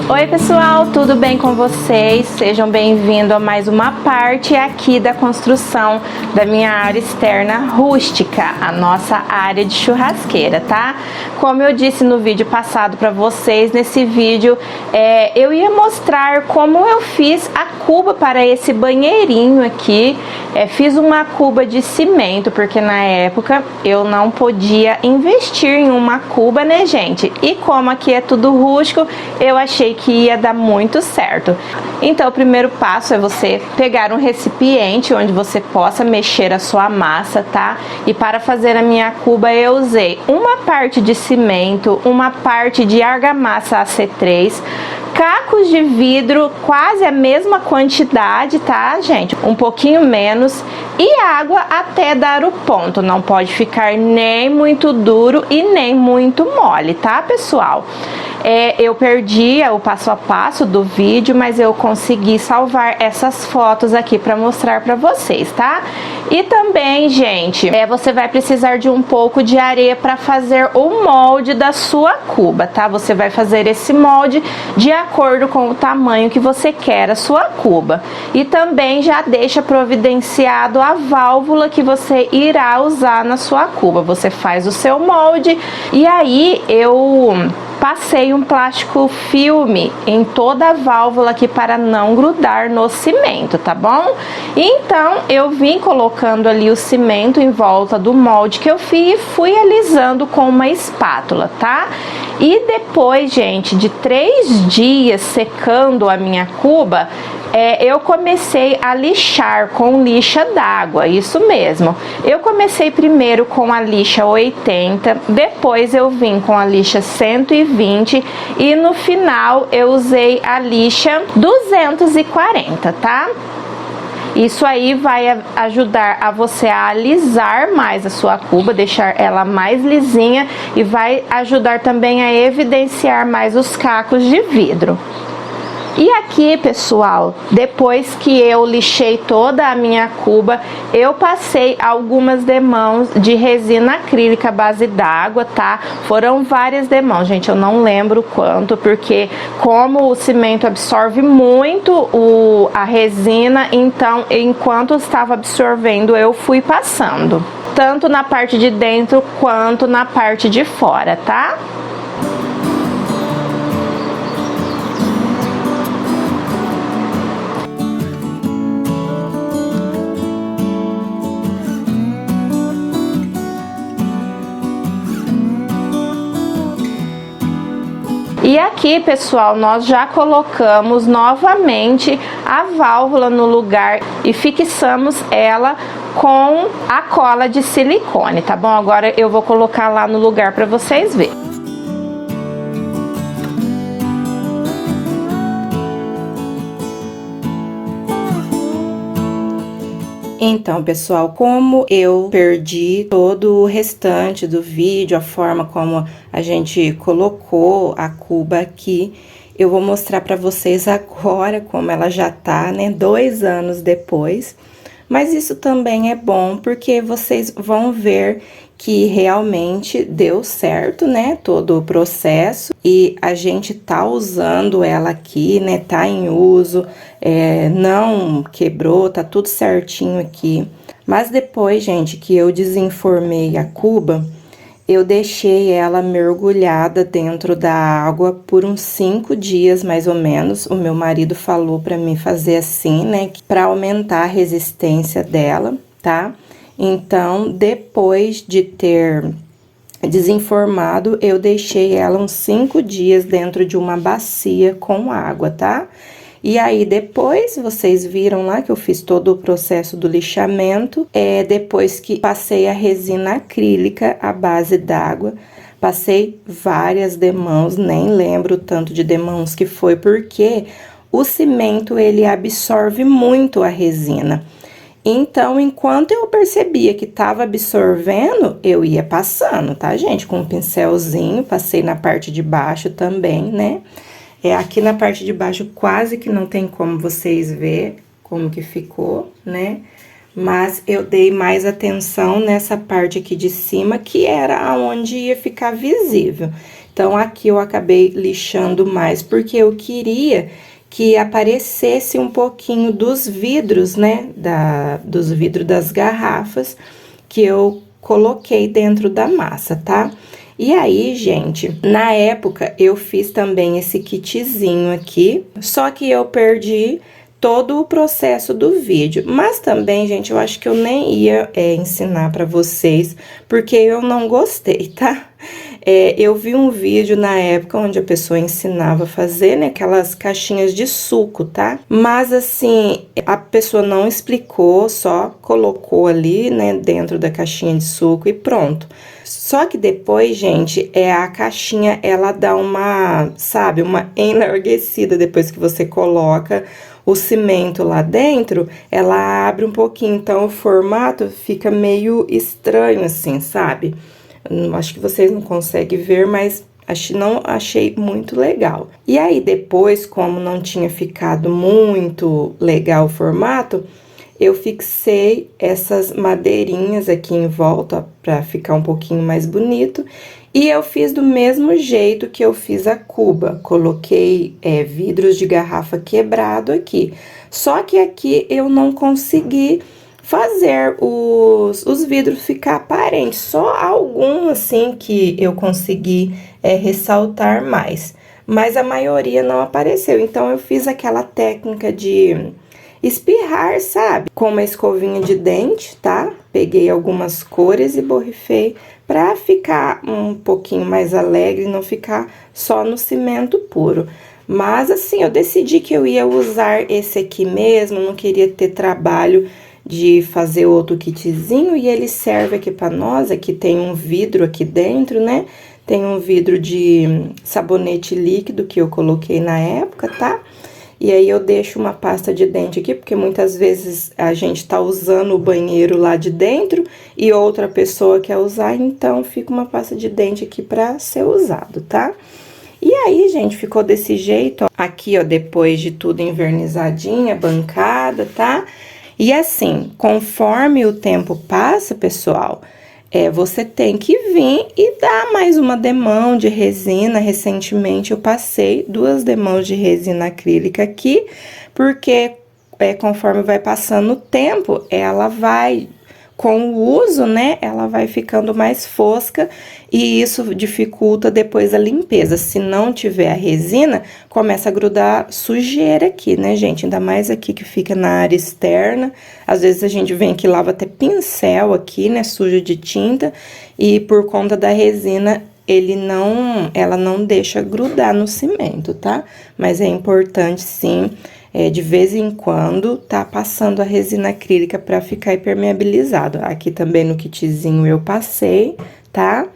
Oi pessoal, tudo bem com vocês? Sejam bem-vindos a mais uma parte aqui da construção da minha área externa rústica, a nossa área de churrasqueira, tá? Como eu disse no vídeo passado para vocês, nesse vídeo eu ia mostrar como eu fiz a cuba para esse banheirinho aqui. Fiz uma cuba de cimento, porque na época eu não podia investir em uma cuba, né gente? E como aqui é tudo rústico, eu achei que ia dar muito certo. Então o primeiro passo é você pegar um recipiente onde você possa mexer a sua massa, tá? E para fazer a minha cuba eu usei uma parte de cimento, uma parte de argamassa AC3, cacos de vidro, quase a mesma quantidade, tá gente? Um pouquinho menos, e água até dar o ponto. Não pode ficar nem muito duro e nem muito mole, tá pessoal? Eu perdi o passo a passo do vídeo, mas eu consegui salvar essas fotos aqui para mostrar para vocês, tá? E também, gente, você vai precisar de um pouco de areia para fazer o molde da sua cuba, tá? Você vai fazer esse molde de acordo com o tamanho que você quer a sua cuba. E também já deixa providenciado a válvula que você irá usar na sua cuba. Você faz o seu molde e aí eu passei um plástico filme em toda a válvula aqui para não grudar no cimento, tá bom? Então eu vim colocando ali o cimento em volta do molde que eu fiz e fui alisando com uma espátula, tá? E depois, gente, de 3 dias secando a minha cuba, eu comecei a lixar com lixa d'água, isso mesmo. Eu comecei primeiro com a lixa 80, depois eu vim com a lixa 120 e no final eu usei a lixa 240, tá? Isso aí vai ajudar a você a alisar mais a sua cuba, deixar ela mais lisinha e vai ajudar também a evidenciar mais os cacos de vidro. E aqui, pessoal, depois que eu lixei toda a minha cuba, eu passei algumas demãos de resina acrílica à base d'água, tá? Foram várias demãos, gente, eu não lembro quanto, porque como o cimento absorve muito a resina, então enquanto estava absorvendo eu fui passando, tanto na parte de dentro quanto na parte de fora, tá? E aqui, pessoal, nós já colocamos novamente a válvula no lugar e fixamos ela com a cola de silicone, tá bom? Agora eu vou colocar lá no lugar para vocês verem. Então, pessoal, como eu perdi todo o restante do vídeo, a forma como a gente colocou a cuba aqui, eu vou mostrar para vocês agora como ela já tá, né, 2 anos depois. Mas isso também é bom, porque vocês vão ver que realmente deu certo, né, todo o processo. E a gente tá usando ela aqui, né, tá em uso, não quebrou, tá tudo certinho aqui. Mas depois, gente, que eu desenformei a cuba, eu deixei ela mergulhada dentro da água por uns 5 dias, mais ou menos. O meu marido falou pra mim fazer assim, né, pra aumentar a resistência dela, tá? Então, depois de ter desenformado, eu deixei ela uns 5 dias dentro de uma bacia com água, tá? E aí, depois, vocês viram lá que eu fiz todo o processo do lixamento. Depois que passei a resina acrílica à base d'água, passei várias demãos, nem lembro o tanto de demãos que foi, porque o cimento, ele absorve muito a resina. Então, enquanto eu percebia que tava absorvendo, eu ia passando, tá, gente? Com um pincelzinho, passei na parte de baixo também, né? Aqui na parte de baixo quase que não tem como vocês ver como que ficou, né? Mas eu dei mais atenção nessa parte aqui de cima, que era aonde ia ficar visível. Então, aqui eu acabei lixando mais, porque eu queria que aparecesse um pouquinho dos vidros, né, dos vidros das garrafas que eu coloquei dentro da massa, tá? E aí, gente, na época eu fiz também esse kitzinho aqui, só que eu perdi todo o processo do vídeo. Mas também, gente, eu acho que eu nem ia ensinar pra vocês, porque eu não gostei, tá? Eu vi um vídeo na época onde a pessoa ensinava a fazer, né, aquelas caixinhas de suco, tá? Mas assim, a pessoa não explicou, só colocou ali, né, dentro da caixinha de suco e pronto. Só que depois, gente, a caixinha, ela dá uma, sabe, uma enlarguecida depois que você coloca o cimento lá dentro, ela abre um pouquinho, então o formato fica meio estranho assim, sabe? Acho que vocês não conseguem ver, mas não achei muito legal. E aí depois, como não tinha ficado muito legal o formato, eu fixei essas madeirinhas aqui em volta para ficar um pouquinho mais bonito. E eu fiz do mesmo jeito que eu fiz a cuba. Coloquei vidros de garrafa quebrado aqui. Só que aqui eu não consegui fazer os vidros ficar aparentes. Só algum, assim, que eu consegui ressaltar mais. Mas a maioria não apareceu. Então, eu fiz aquela técnica de espirrar, sabe? Com uma escovinha de dente, tá? Peguei algumas cores e borrifei pra ficar um pouquinho mais alegre e não ficar só no cimento puro. Mas, assim, eu decidi que eu ia usar esse aqui mesmo, não queria ter trabalho de fazer outro kitzinho, e ele serve aqui pra nós. Aqui tem um vidro aqui dentro, né? Tem um vidro de sabonete líquido que eu coloquei na época, tá? E aí, eu deixo uma pasta de dente aqui, porque muitas vezes a gente tá usando o banheiro lá de dentro e outra pessoa quer usar, então fica uma pasta de dente aqui pra ser usado, tá? E aí, gente, ficou desse jeito, ó. Aqui, ó, depois de tudo envernizadinha, bancada, tá? E assim, conforme o tempo passa, pessoal, você tem que vir e dar mais uma demão de resina. Recentemente eu passei 2 demãos de resina acrílica aqui, porque conforme vai passando o tempo, ela vai, com o uso, né, ela vai ficando mais fosca e isso dificulta depois a limpeza. Se não tiver a resina, começa a grudar sujeira aqui, né, gente? Ainda mais aqui que fica na área externa. Às vezes a gente vem aqui, lava até pincel aqui, né, sujo de tinta, e por conta da resina, ela não deixa grudar no cimento, tá? Mas é importante, sim, de vez em quando, tá passando a resina acrílica pra ficar impermeabilizado. Aqui também no kitzinho eu passei, tá?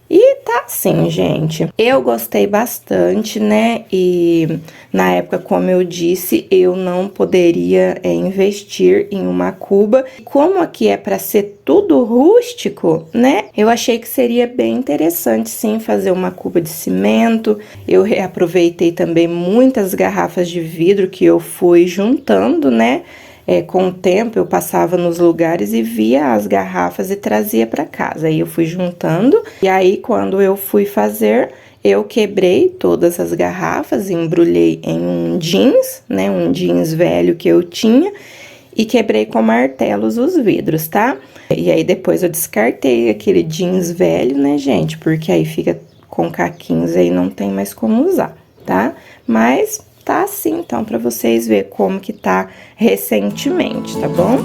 E tá assim, gente, eu gostei bastante, né, e na época, como eu disse, eu não poderia investir em uma cuba. Como aqui é pra ser tudo rústico, né, eu achei que seria bem interessante, sim, fazer uma cuba de cimento. Eu reaproveitei também muitas garrafas de vidro que eu fui juntando, né. Com o tempo, eu passava nos lugares e via as garrafas e trazia para casa. Aí eu fui juntando, e aí quando eu fui fazer, eu quebrei todas as garrafas, embrulhei em um jeans, né? Um jeans velho que eu tinha, e quebrei com martelos os vidros, tá? E aí depois eu descartei aquele jeans velho, né, gente? Porque aí fica com caquinhos aí, não tem mais como usar, tá? Mas tá assim, então, pra vocês verem como que tá recentemente, tá bom?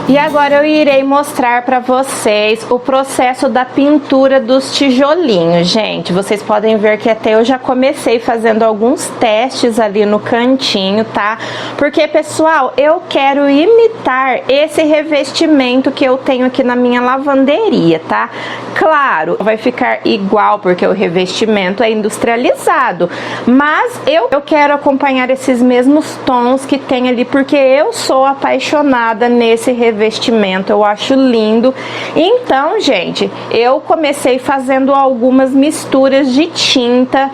E agora eu irei mostrar para vocês o processo da pintura dos tijolinhos, gente. Vocês podem ver que até eu já comecei fazendo alguns testes ali no cantinho, tá? Porque, pessoal, eu quero imitar esse revestimento que eu tenho aqui na minha lavanderia, tá? Claro, vai ficar igual porque o revestimento é industrializado, mas eu quero acompanhar esses mesmos tons que tem ali, porque eu sou apaixonada nesse revestimento, eu acho lindo. Então, gente, eu comecei fazendo algumas misturas de tinta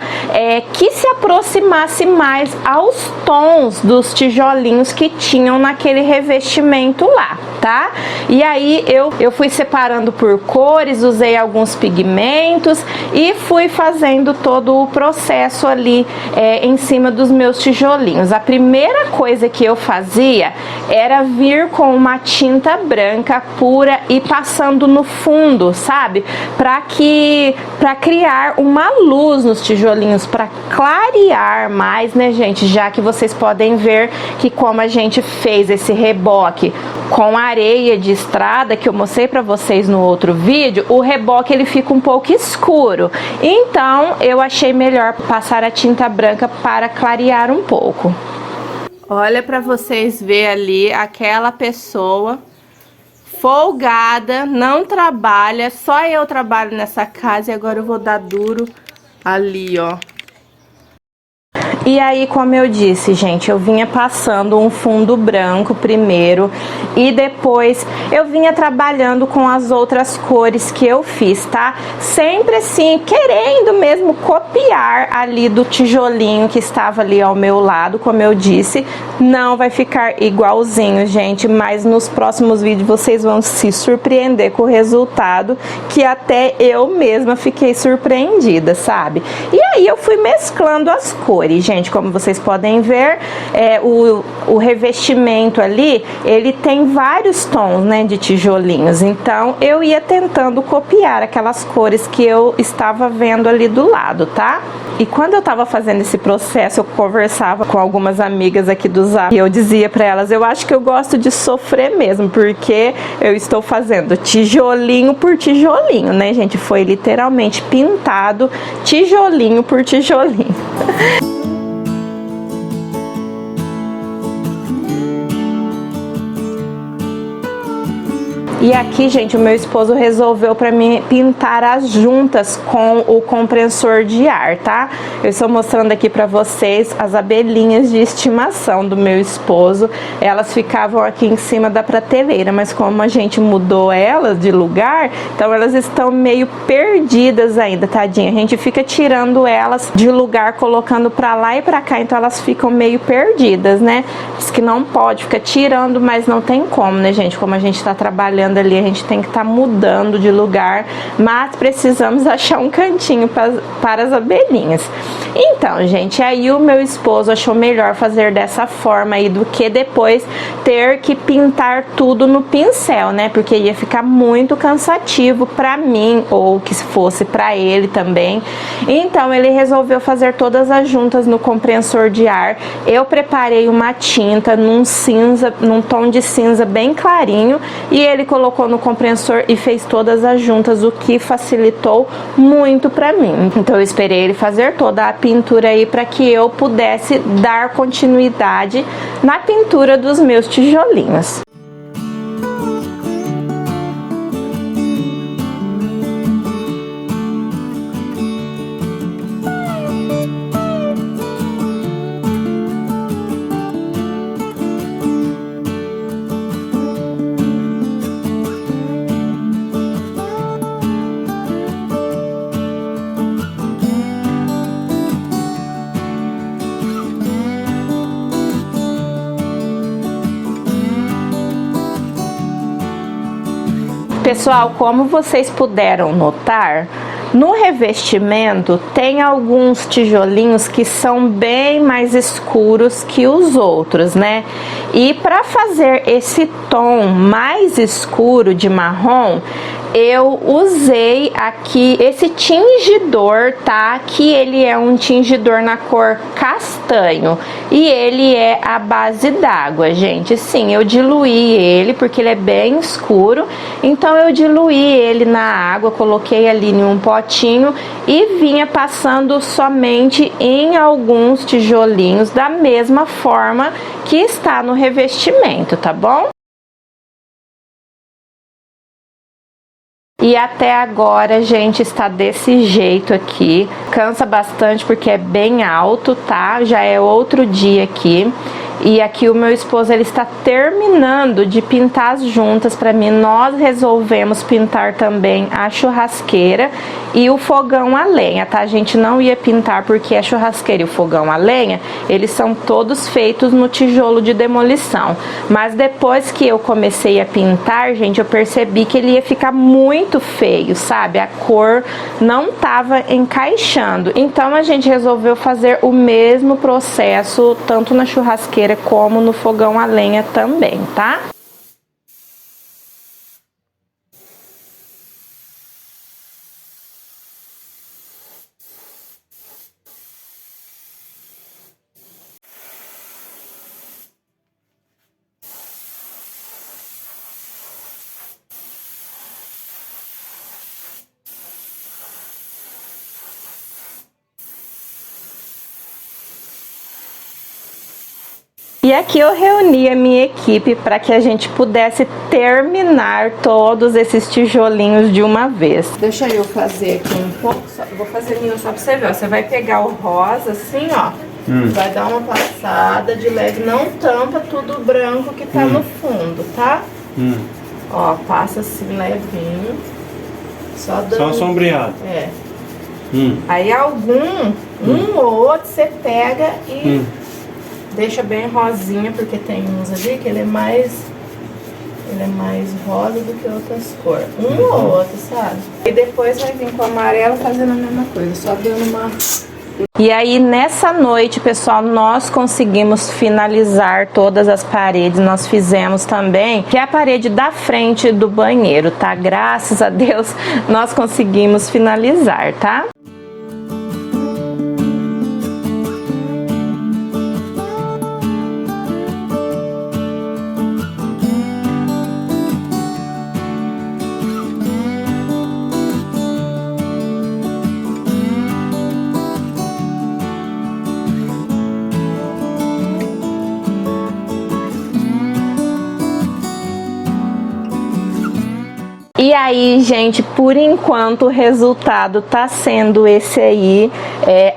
que se aproximasse mais aos tons dos tijolinhos que tinham naquele revestimento lá, tá? E aí eu fui separando por cores, usei alguns pigmentos e fui fazendo todo o processo ali em cima dos meus tijolinhos. A primeira coisa que eu fazia era vir com uma tinta branca pura e passando no fundo, sabe? Para criar uma luz nos tijolinhos, para clarear mais, né, gente? Já que vocês podem ver que como a gente fez esse reboque com areia de estrada, que eu mostrei para vocês no outro vídeo, o reboque ele fica um pouco escuro. Então, eu achei melhor passar a tinta branca para clarear um pouco. Olha para vocês ver ali aquela pessoa folgada, não trabalha, só eu trabalho nessa casa e agora eu vou dar duro ali, ó. E aí, como eu disse, gente, eu vinha passando um fundo branco primeiro e depois eu vinha trabalhando com as outras cores que eu fiz, tá? Sempre assim, querendo mesmo copiar ali do tijolinho que estava ali ao meu lado, como eu disse. Não vai ficar igualzinho, gente, mas nos próximos vídeos vocês vão se surpreender com o resultado, que até eu mesma fiquei surpreendida, sabe? E aí eu fui mesclando as cores, gente, como vocês podem ver, o revestimento ali, ele tem vários tons, né, de tijolinhos, então eu ia tentando copiar aquelas cores que eu estava vendo ali do lado, tá? E quando eu tava fazendo esse processo, eu conversava com algumas amigas aqui do Zap e eu dizia pra elas, eu acho que eu gosto de sofrer mesmo, porque eu estou fazendo tijolinho por tijolinho, né, gente? Foi literalmente pintado tijolinho por tijolinho. E aqui, gente, o meu esposo resolveu para mim pintar as juntas com o compressor de ar, tá? Eu estou mostrando aqui para vocês as abelhinhas de estimação do meu esposo. Elas ficavam aqui em cima da prateleira, mas como a gente mudou elas de lugar, então elas estão meio perdidas ainda, tadinha. A gente fica tirando elas de lugar, colocando para lá e para cá, então elas ficam meio perdidas, né? Diz que não pode ficar tirando, mas não tem como, né, gente? Como a gente tá trabalhando ali, a gente tem que estar mudando de lugar, mas precisamos achar um cantinho para as abelhinhas. Então, gente, aí o meu esposo achou melhor fazer dessa forma aí do que depois ter que pintar tudo no pincel, né? Porque ia ficar muito cansativo para mim, ou que fosse para ele também. Então, ele resolveu fazer todas as juntas no compressor de ar. Eu preparei uma tinta num cinza, num tom de cinza bem clarinho, e ele colocou no compressor e fez todas as juntas, o que facilitou muito para mim. Então eu esperei ele fazer toda a pintura aí para que eu pudesse dar continuidade na pintura dos meus tijolinhos. Pessoal, como vocês puderam notar, no revestimento tem alguns tijolinhos que são bem mais escuros que os outros, né? E para fazer esse tom mais escuro de marrom, eu usei aqui esse tingidor, tá? Que ele é um tingidor na cor castanho e ele é à base d'água, gente. Sim, eu diluí ele porque ele é bem escuro, então eu diluí ele na água, coloquei ali em um potinho e vinha passando somente em alguns tijolinhos da mesma forma que está no revestimento, tá bom? E até agora, gente, está desse jeito aqui. Cansa bastante porque é bem alto, tá? Já é outro dia aqui. E aqui o meu esposo, ele está terminando de pintar as juntas para mim. Nós resolvemos pintar também a churrasqueira e o fogão a lenha, tá? A gente não ia pintar porque a churrasqueira e o fogão a lenha, eles são todos feitos no tijolo de demolição. Mas depois que eu comecei a pintar, gente, eu percebi que ele ia ficar muito feio, sabe? A cor não tava encaixando. Então a gente resolveu fazer o mesmo processo tanto na churrasqueira como no fogão a lenha também, tá? E aqui eu reuni a minha equipe para que a gente pudesse terminar todos esses tijolinhos de uma vez. Deixa eu fazer aqui um pouco, vou fazer só para você ver, ó. Você vai pegar o rosa assim, ó, vai dar uma passada de leve, não tampa tudo branco que tá no fundo, tá? Ó, passa assim levinho, só dando... Só sombreado. É. Aí um ou outro você pega e... Deixa bem rosinha, porque tem uns ali que ele é mais rosa do que outras cores. Um ou outro, sabe? E depois vai vir com o amarelo fazendo a mesma coisa, só dando uma... E aí nessa noite, pessoal, nós conseguimos finalizar todas as paredes. Nós fizemos também, que é a parede da frente do banheiro, tá? Graças a Deus nós conseguimos finalizar, tá? E aí, gente, por enquanto o resultado tá sendo esse aí.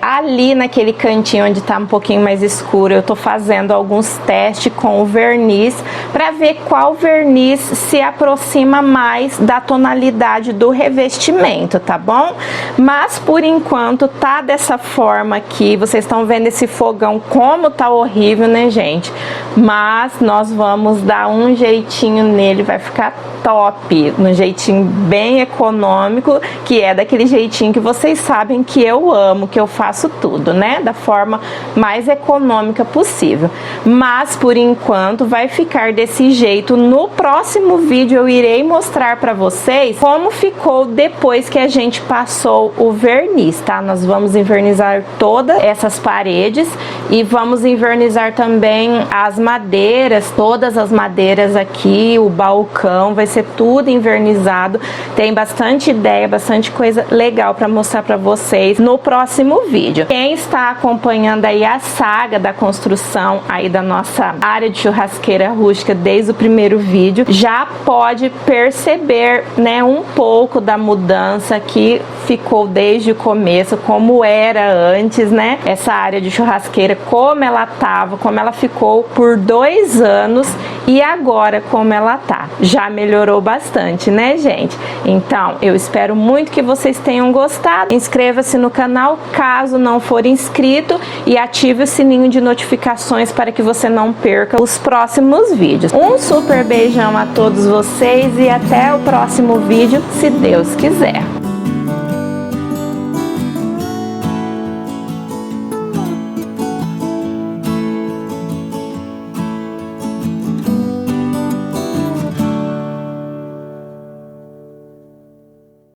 Ali naquele cantinho onde tá um pouquinho mais escuro, eu tô fazendo alguns testes com o verniz para ver qual verniz se aproxima mais da tonalidade do revestimento, tá bom? Mas por enquanto tá dessa forma aqui. Vocês estão vendo esse fogão como tá horrível, né, gente? Mas nós vamos dar um jeitinho nele, vai ficar top, um jeitinho bem econômico, que é daquele jeitinho que vocês sabem que eu amo, que eu faço tudo, né? Da forma mais econômica possível. Mas por enquanto vai ficar desse jeito. No próximo vídeo eu irei mostrar para vocês como ficou depois que a gente passou o verniz, tá? Nós vamos invernizar todas essas paredes e vamos invernizar também as madeiras, todas as madeiras aqui, o balcão, vai ser tudo invernizado. Tem bastante ideia, bastante coisa legal para mostrar para vocês no próximo vídeo. Quem está acompanhando aí a saga da construção aí da nossa área de churrasqueira rústica desde o primeiro vídeo, já pode perceber, né, um pouco da mudança que ficou desde o começo, como era antes, né? Essa área de churrasqueira, como ela tava, como ela ficou por 2 anos e agora como ela tá. Já melhorou bastante, né, gente? Então, eu espero muito que vocês tenham gostado. Inscreva-se no canal caso não for inscrito e ative o sininho de notificações para que você não perca os próximos vídeos. Um super beijão a todos vocês e até o próximo vídeo, se Deus quiser.